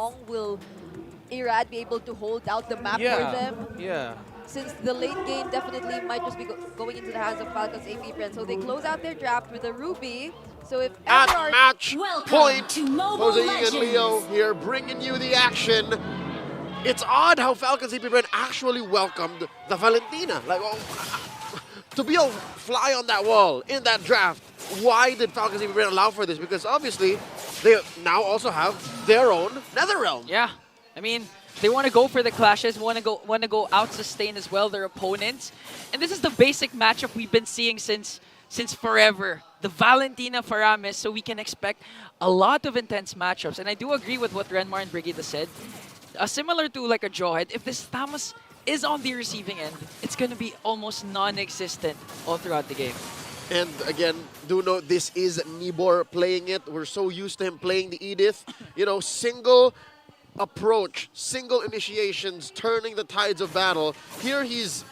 long will Irad be able to hold out the map for them? Yeah. Since the late game definitely might just be going into the hands of Falcons ABBREN. So they close out their draft with a Ruby. So if At ever match Welcome point, to Mobile Jose Ying and Leo Legends. here bringing you the action. It's odd how Falcons APBREN actually welcomed the Valentina. Like, to be a fly on that wall in that draft, why did Falcons APBREN allow for this? Because obviously, they now also have their own NetherRealm. Yeah. I mean, they want to go for the clashes, want to go out sustain as well their opponents. And this is the basic matchup we've been seeing since forever. The Valentina Faramis, so we can expect a lot of intense matchups. And I do agree with what Renmar and Brigida said. Similar to like a Jawhead, if this Thamus is on the receiving end, it's going to be almost non-existent all throughout the game. And again, do note this is Nibor playing it. We're so used to him playing the Edith. You know, single approach, single initiations, turning the tides of battle. Here he's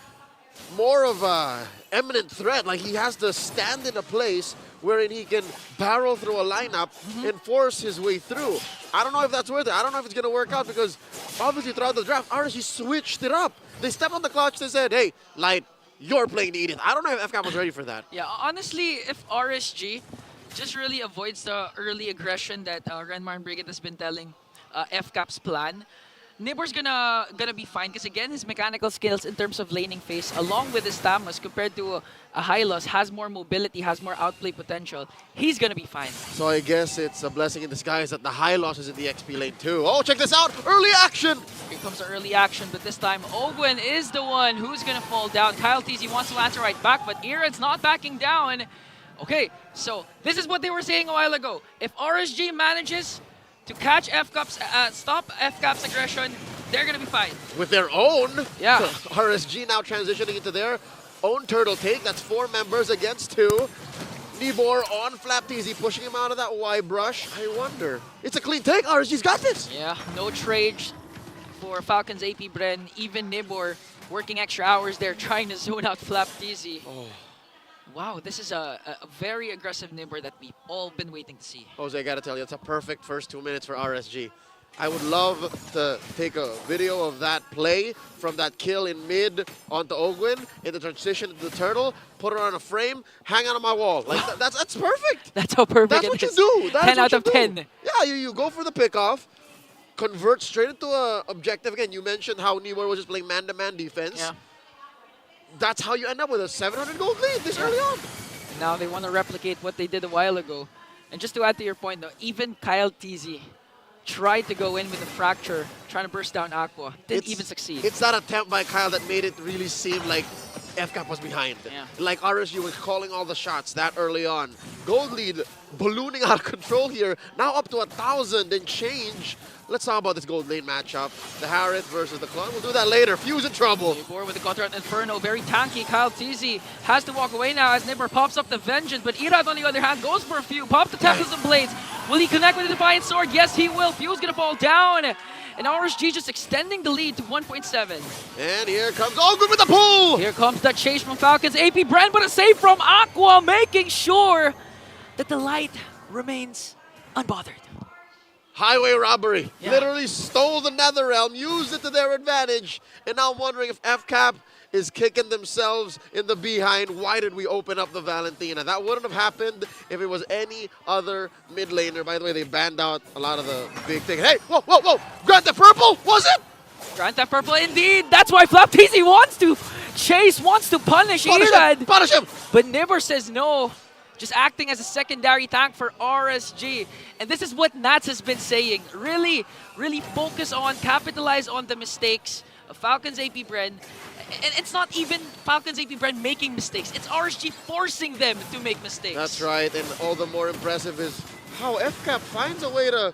more of a eminent threat. Like, he has to stand in a place wherein he can barrel through a lineup and force his way through. I don't know if that's worth it. I don't know if it's going to work out because obviously throughout the draft, RSG switched it up. They stepped on the clutch. They said, hey, Light, you're playing the Edith. I don't know if FCAP was ready for that. Yeah, honestly, if RSG just really avoids the early aggression that Renmar and Brigid has been telling FCAP's plan, Nibor's gonna be fine because again his mechanical skills in terms of laning phase along with his Thamus compared to a Hylos has more mobility, has more outplay potential. He's gonna be fine. So I guess it's a blessing in disguise that the high loss is in the XP lane too. Oh, check this out! Early action! Here comes the early action, but this time Ogwen is the one who's gonna fall down. Kyle TZ wants to answer right back, but Irad's not backing down. Okay, so this is what they were saying a while ago. If RSG manages to catch FCAP's, stop FCAP's aggression, they're gonna be fine. With their own, Yeah. RSG now transitioning into their own turtle take. That's 4 members against 2. Nibor on Flap TZ, pushing him out of that Y brush. I wonder. It's a clean take. RSG's got this. Yeah, no trades for Falcons APBREN. Even Nibor working extra hours there trying to zone out Flap TZ. Oh. Wow, this is a very aggressive Nibor that we've all been waiting to see. Jose, I gotta tell you, it's a perfect first 2 minutes for RSG. I would love to take a video of that play from that kill in mid onto Ogwen, in the transition to the turtle, put it on a frame, hang it on my wall. Like that's perfect. That's how perfect That's it what you is. do. That's 10 what out you of do. 10. Yeah, you go for the pickoff, convert straight into a objective. Again, you mentioned how Nibor was just playing man-to-man defense. Yeah. That's how you end up with a 700 gold lead this early on. Now they want to replicate what they did a while ago. And just to add to your point though, even Kyle TZ tried to go in with a fracture, trying to burst down Aqua. Didn't even succeed. It's that attempt by Kyle that made it really seem like FCAP was behind. Yeah. Like RSG was calling all the shots that early on. Gold lead ballooning out of control here. Now up to 1,000 and change. Let's talk about this gold lane matchup. The Harith versus the Clone. We'll do that later. Fuse in trouble. Nibor with the counter on Inferno, very tanky. Kyle TZ has to walk away now as Nibor pops up the Vengeance, but Irad on the other hand goes for a few. Pop the Temples and Blades. Will he connect with the Defiant Sword? Yes, he will. Fuse gonna fall down. And RSG just extending the lead to 1.7. And here comes Ogwen with the pull. Here comes the chase from Falcons APBREN, but a save from Aqua, making sure that the light remains unbothered. Highway robbery. Yeah. Literally stole the NetherRealm, used it to their advantage. And now I'm wondering if FCAP is kicking themselves in the behind. Why did we open up the Valentina? That wouldn't have happened if it was any other mid laner. By the way, they banned out a lot of the big things. Hey, whoa, whoa, whoa. Grant the purple, was it? Grant that purple indeed. That's why Flap TZ wants to chase, wants to punish Irad. Punish him. But Nibor says no. Just acting as a secondary tank for RSG. And this is what Nats has been saying. Really, really focus on, capitalize on the mistakes of Falcons APBREN. And it's not even Falcons APBREN making mistakes. It's RSG forcing them to make mistakes. That's right, and all the more impressive is how FCAP finds a way to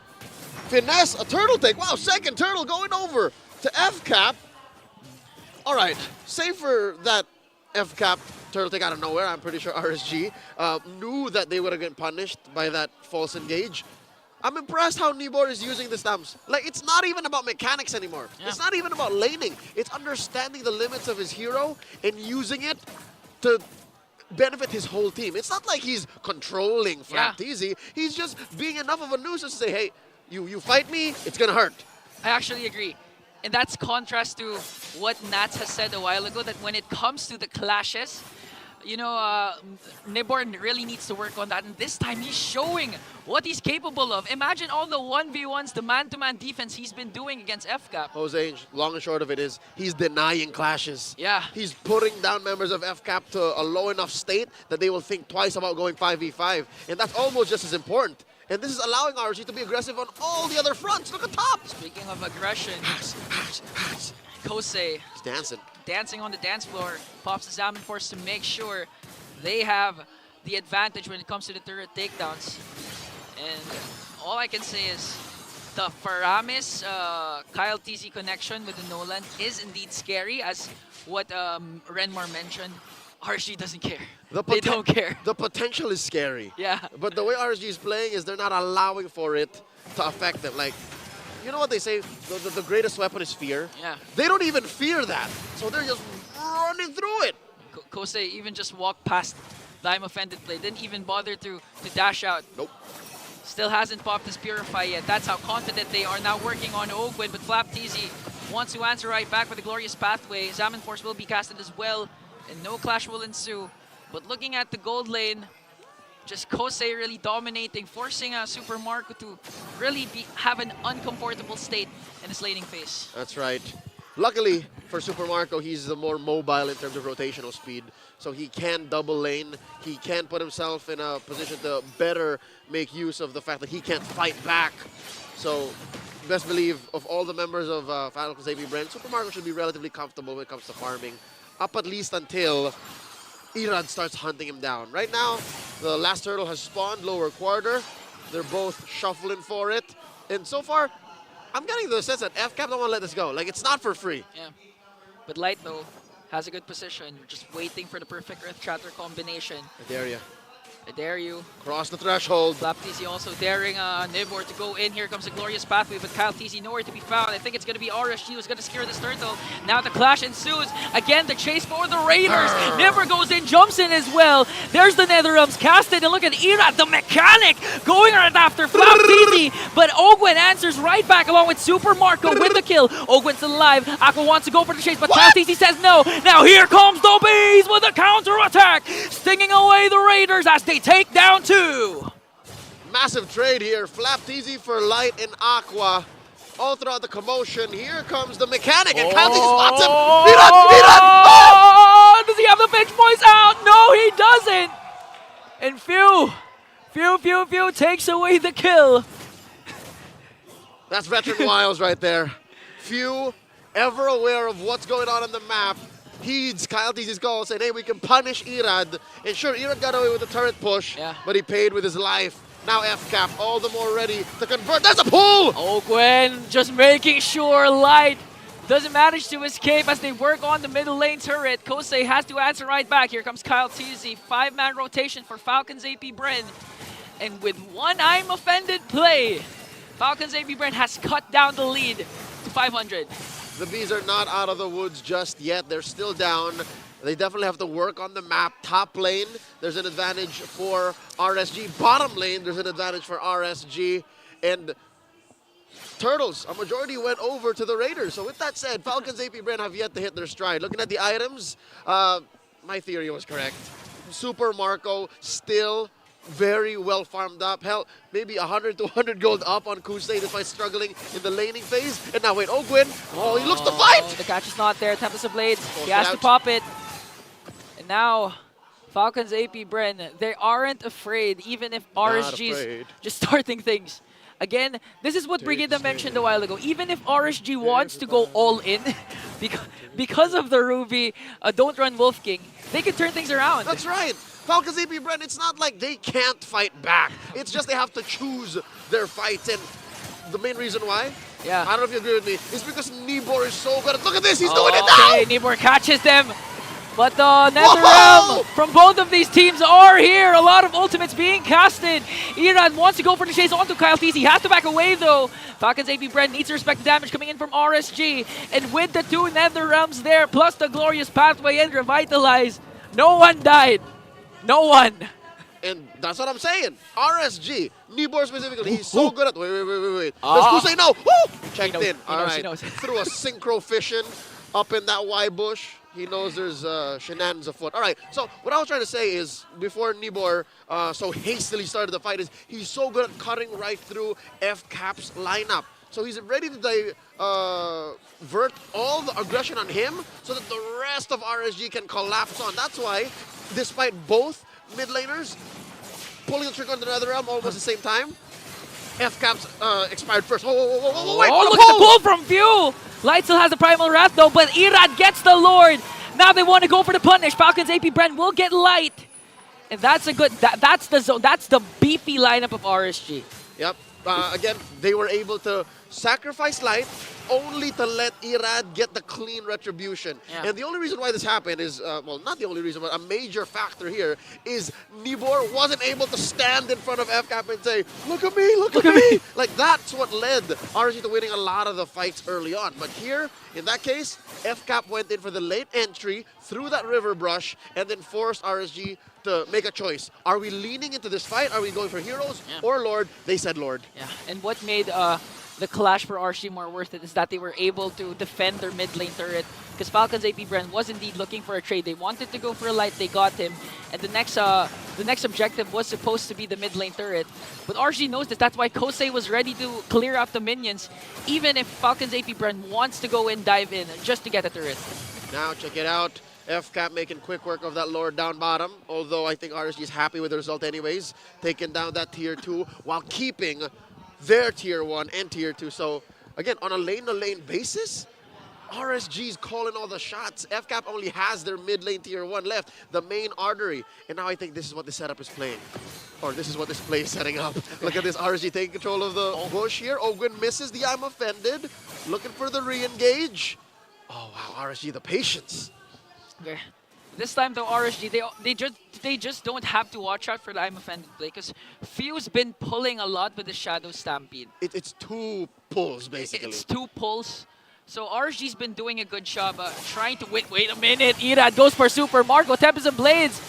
finesse a turtle take. Wow, second turtle going over to FCAP. All right, save for that FCAP turtle take out of nowhere. I'm pretty sure RSG knew that they would have been punished by that false engage. I'm impressed how Nibor is using the stamps. Like, it's not even about mechanics anymore. Yeah. It's not even about laning. It's understanding the limits of his hero and using it to benefit his whole team. It's not like he's controlling Flap TZ. He's just being enough of a nuisance to say, hey, You fight me, it's gonna hurt. I actually agree. And that's contrast to what Nats has said a while ago, that when it comes to the clashes, you know, Nibor really needs to work on that. And this time, he's showing what he's capable of. Imagine all the 1v1s, the man-to-man defense he's been doing against FCAP. Jose, long and short of it is, he's denying clashes. Yeah. He's putting down members of FCAP to a low enough state that they will think twice about going 5v5. And that's almost just as important. And this is allowing RSG to be aggressive on all the other fronts. Look at top. Speaking of aggression, Kosei He's dancing. dancing on the dance floor, pops the Zaman Force to make sure they have the advantage when it comes to the turret takedowns. And all I can say is the Faramis Kyle TZ connection with the Nolan is indeed scary, as what Renmar mentioned. RSG doesn't care. They don't care. The potential is scary. Yeah. But the way RSG is playing is they're not allowing for it to affect them. Like, you know what they say? The greatest weapon is fear. Yeah. They don't even fear that. So they're just running through it. Kosei even just walked past the I'm offended play. Didn't even bother to dash out. Nope. Still hasn't popped his Purify yet. That's how confident they are now working on Ogwin. But Flap TZ wants to answer right back with a glorious pathway. Zaman Force will be casted as well, and no clash will ensue. But looking at the gold lane, just Kosei really dominating, forcing Super Marco to really have an uncomfortable state in his laning phase. That's right. Luckily for Super Marco, he's the more mobile in terms of rotational speed. So he can double lane. He can put himself in a position to better make use of the fact that he can't fight back. So best believe of all the members of FALCONS APBREN, Super Marco should be relatively comfortable when it comes to farming. Up at least until Irad starts hunting him down. Right now, the last turtle has spawned lower quarter. They're both shuffling for it. And so far, I'm getting the sense that FCAP don't want to let this go. Like, it's not for free. Yeah. But Light, though, has a good position. We're just waiting for the perfect Earth Shatter combination. I dare you. I dare you. Cross the threshold. Flap TZ also daring Nibor to go in. Here comes a glorious pathway, but Kyle TZ nowhere to be found. I think it's going to be RSG who's going to secure this turtle. Now the clash ensues. Again, the chase for the Raiders. Nibor goes in, jumps in as well. There's the Nether Realms casted, and look at Irad, the mechanic, going right after Flap TZ. But Ogwin answers right back along with Super Marco with the kill. Ogwin's still alive. Aqua wants to go for the chase, but Kyle TZ says no. Now here comes the Bees with a counter attack, stinging away the Raiders as they take down two. Massive trade here. Flap TZ for Light and Aqua. All throughout the commotion. Here comes the mechanic, and Kyle TZ spots him. Irad! Oh! Does he have the pitch points out? No, he doesn't. And Few takes away the kill. That's veteran Wiles right there. Few ever aware of what's going on the map. Heeds Kyle TZ's call, saying, hey, we can punish Irad. And sure, Irad got away with the turret push, but he paid with his life. Now FCAP, all the more ready to convert. There's a pull! Ogwin just making sure Light doesn't manage to escape as they work on the middle lane turret. Kosei has to answer right back. Here comes Kyle TZ. 5-man rotation for FALCONS APBREN. And with one I'm offended play, FALCONS APBREN has cut down the lead to 500. The Bees are not out of the woods just yet. They're still down. They definitely have to work on the map. Top lane, there's an advantage for RSG. Bottom lane, there's an advantage for RSG. And Turtles, a majority went over to the Raiders. So with that said, FALCONS APBREN have yet to hit their stride. Looking at the items, my theory was correct. Super Marco still very well farmed up. Hell, maybe 100 to 100 gold up on Kusei despite struggling in the laning phase. And now wait, Ogwin, he looks to fight! The catch is not there. Tempest of Blade, he has to pop it. And now, FALCONS APBREN, they aren't afraid, even if RSG is just starting things. Again, this is what Brigida mentioned a while ago. Even if RSG wants to go all in, because of the Ruby, don't run Wolf King, they can turn things around. That's right. FALCONS APBREN, it's not like they can't fight back. It's just they have to choose their fights. And the main reason why, I don't know if you agree with me, is because Nibor is so good. Look at this, he's doing it now! Okay, Nibor catches them. But the Nether Realm from both of these teams are here. A lot of ultimates being casted. Irad wants to go for the chase onto Kyle TZ. He has to back away though. FALCONS APBREN needs to respect the damage coming in from RSG. And with the two Nether Realms there, plus the glorious pathway and revitalize, no one died. No one. And that's what I'm saying. RSG, Nibor specifically, he's so good at... Wait. Does Kusei know? Woo! Checked in. All right. Threw a synchro fission up in that Y bush. He knows there's shenanigans afoot. All right, so what I was trying to say is, before Nibor so hastily started the fight, is he's so good at cutting right through FCAP's lineup. So he's ready to divert all the aggression on him so that the rest of RSG can collapse on. That's why, despite both mid laners pulling the trigger on the Netherrealm almost at the same time, FCAP's expired first. Wait, look at the pull from Few! Light still has the Primal Wrath though, but Irad gets the Lord. Now they want to go for the punish. Falcons APBREN will get Light. And that's a good, that's the zone, that's the beefy lineup of RSG. Yep. Again, they were able to sacrifice Light only to let Irad get the clean retribution. Yeah. And the only reason why this happened is, well, not the only reason, but a major factor here is Nibor wasn't able to stand in front of FCAP and say, look at me, look at me. Like, that's what led RSG to winning a lot of the fights early on. But here, in that case, FCAP went in for the late entry through that river brush and then forced RSG to make a choice. Are we leaning into this fight? Are we going for heroes or Lord? They said Lord. Yeah, and what made the clash for RSG more worth it is that they were able to defend their mid lane turret, because Falcons APBREN was indeed looking for a trade. They wanted to go for a Light, they got him, and the next objective was supposed to be the mid lane turret. But RSG knows this. That's why Kosei was ready to clear out the minions, even if Falcons APBREN wants to go in, dive in, just to get a turret. Now check it out. FCAP making quick work of that Lord down bottom, although I think RSG is happy with the result anyways, taking down that tier 2 while keeping their tier 1 and tier 2. So again, on a lane-to-lane basis, RSG's calling all the shots. FCAP only has their mid lane tier 1 left, the main artery. And now I think this is what the setup is playing. Or this is what this play is setting up. Look at this, RSG taking control of the bush here. Ogwin misses the I'm offended. Looking for the re-engage. Oh wow, RSG, the patience. Okay. This time though, RSG, they just don't have to watch out for the I'm offended play, because Few's been pulling a lot with the Shadow Stampede. It's 2 pulls basically. It's 2 pulls. So RSG's been doing a good job trying to wait a minute. Irad goes for Super Marco, Tempest and Blades,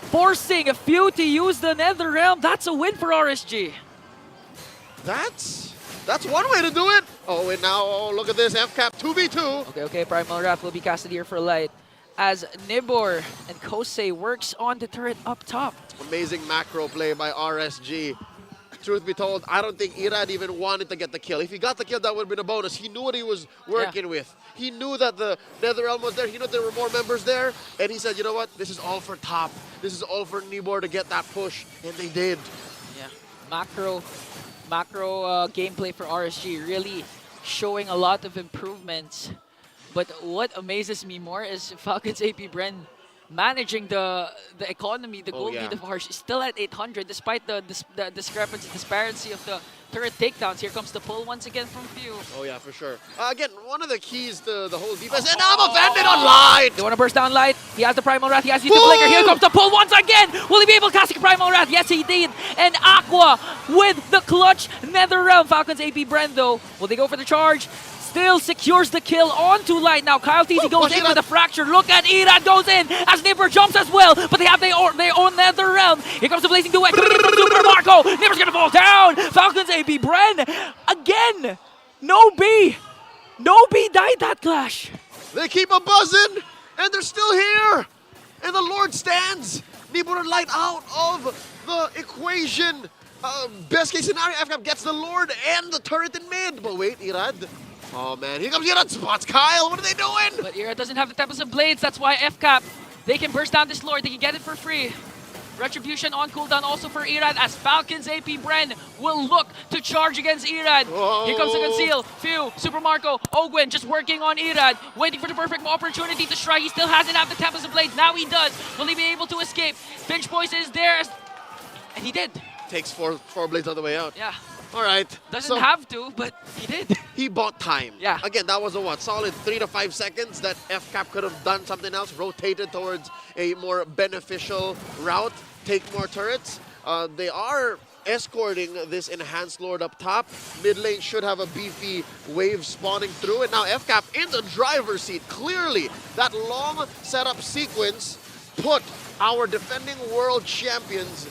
forcing a Few to use the Netherrealm. That's a win for RSG. That's one way to do it. Oh, and now look at this, FCAP 2v2. Okay, Primal Wrath will be casted here for Light, as Nibor and Kosei works on the turret up top. Amazing macro play by RSG. Truth be told, I don't think Irad even wanted to get the kill. If he got the kill, that would have been a bonus. He knew what he was working with. He knew that the Netherrealm was there. He knew there were more members there. And he said, you know what? This is all for top. This is all for Nibor to get that push. And they did. Yeah, macro gameplay for RSG, really showing a lot of improvements. But what amazes me more is Falcons APBREN managing the economy, the gold lead of RSG, still at 800 despite the disparity of the turret takedowns. Here comes the pull once again from Few. Oh yeah, for sure. Again, one of the keys to the whole defense, and I'm offended on Light! They want to burst down Light. He has the Primal Wrath, he has the Flicker. Here comes the pull once again! Will he be able to cast a Primal Wrath? Yes, he did! And Aqua with the clutch Netherrealm. Falcons APBREN though, will they go for the charge? Still secures the kill onto Light. Now Kyle TZ goes in with the fracture. Look at Irad goes in as Nibor jumps as well, but they have their own Netherrealm. Here comes the Blazing Duet coming in from Super Marco. Nibor's gonna fall down. Falcons APBREN again. No B died that clash. They keep a buzzing, and they're still here. And the Lord stands. Nibor and Light out of the equation. Best case scenario, FCAP gets the Lord and the turret in mid. But wait, Irad. Oh man, here comes Irad, spots Kyle, what are they doing? But Irad doesn't have the Tempest of Blades, that's why FCAP, they can burst down this Lord, they can get it for free. Retribution on cooldown also for Irad, as Falcons APBREN will look to charge against Irad. Whoa. Here comes the conceal, Few, Super Marco, Ogwin just working on Irad, waiting for the perfect opportunity to strike. He still hasn't had the Tempest of Blades, now he does. Will he be able to escape? Pinch Poison is there, and he did. Takes four blades on the way out. Yeah. All right. Doesn't have to, but he did. He bought time. Yeah. Again, that was a what? Solid 3 to 5 seconds that FCAP could have done something else, rotated towards a more beneficial route, take more turrets. They are escorting this enhanced Lord up top. Mid lane should have a beefy wave spawning through, and now FCAP in the driver's seat. Clearly, that long setup sequence put our defending world champions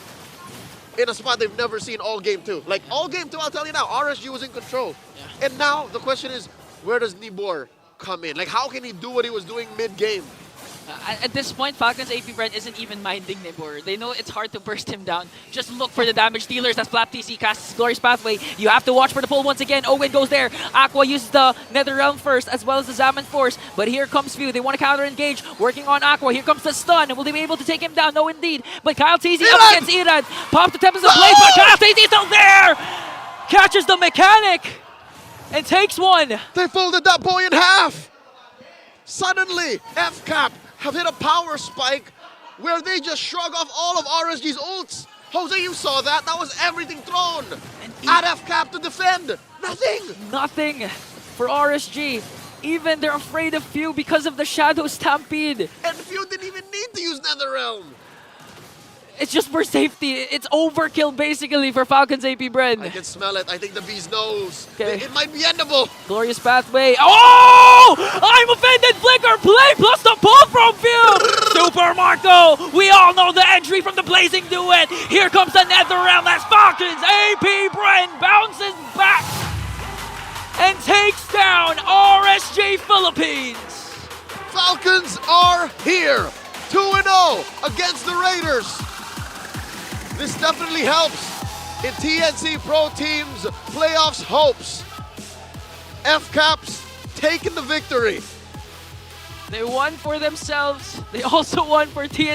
in a spot they've never seen all game 2. Like all game 2, I'll tell you now, RSG was in control. Yeah. And now the question is, where does Nibor come in? Like how can he do what he was doing mid-game? At this point, Falcons APBREN isn't even minding Nibor. They know it's hard to burst him down. Just look for the damage dealers as Flap TC casts Glorious Pathway. You have to watch for the pull once again. Owen goes there. Aqua uses the Nether Realm first, as well as the Zaman Force. But here comes Few. They want to counter-engage, working on Aqua. Here comes the stun. Will they be able to take him down? No, indeed. But Kyle TZ up against Irad. Pop the Tempest of Blaze, but Kyle TZ still there! Catches the mechanic and takes one. They folded that boy in half! Suddenly, FCAP have hit a power spike where they just shrug off all of RSG's ults. Jose, you saw that. That was everything thrown at FCAP to defend. Nothing. Nothing for RSG. Even they're afraid of Few because of the Shadow Stampede. And Few didn't even need to use Netherrealm. It's just for safety. It's overkill basically for Falcons APBREN. I can smell it. I think the beast knows. Okay. It might be endable. Glorious Pathway. Oh! I'm offended. Flicker play plus the pull from Few. Super Marco. We all know the entry from the Blazing Duet. Here comes the Netherrealm as Falcons APBREN bounces back and takes down RSG Philippines. Falcons are here. 2-0 against the Raiders. This definitely helps in TNC Pro Team's playoffs hopes. FCAP's taken the victory. They won for themselves. They also won for TNC.